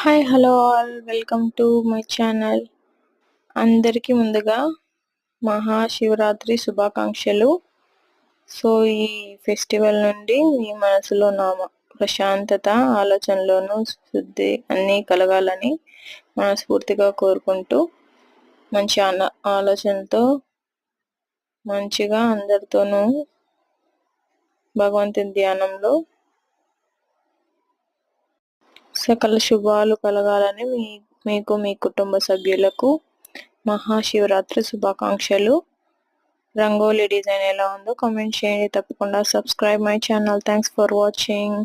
Hi hello all welcome to my channel. అందరికీ ముందుగా మహాశివరాత్రి శుభాకాంక్షలు. సో ఈ ఫెస్టివల్ నుండి మీ మనసులో నా ప్రశాంతత, ఆలోచనలోను శుద్ధి అన్నీ కలగాలని మనస్ఫూర్తిగా కోరుకుంటూ మంచి ఆలోచనతో మంచిగా అందరితోనూ భగవంతుని ధ్యానంలో సకల శుభాలు కలగాలని మీకు మీ కుటుంబ సభ్యులకు మహాశివరాత్రి శుభాకాంక్షలు. రంగోలీ డిజైన్ ఎలా ఉందో కామెంట్ చేయండి. తప్పకుండా subscribe my channel. Thanks for watching.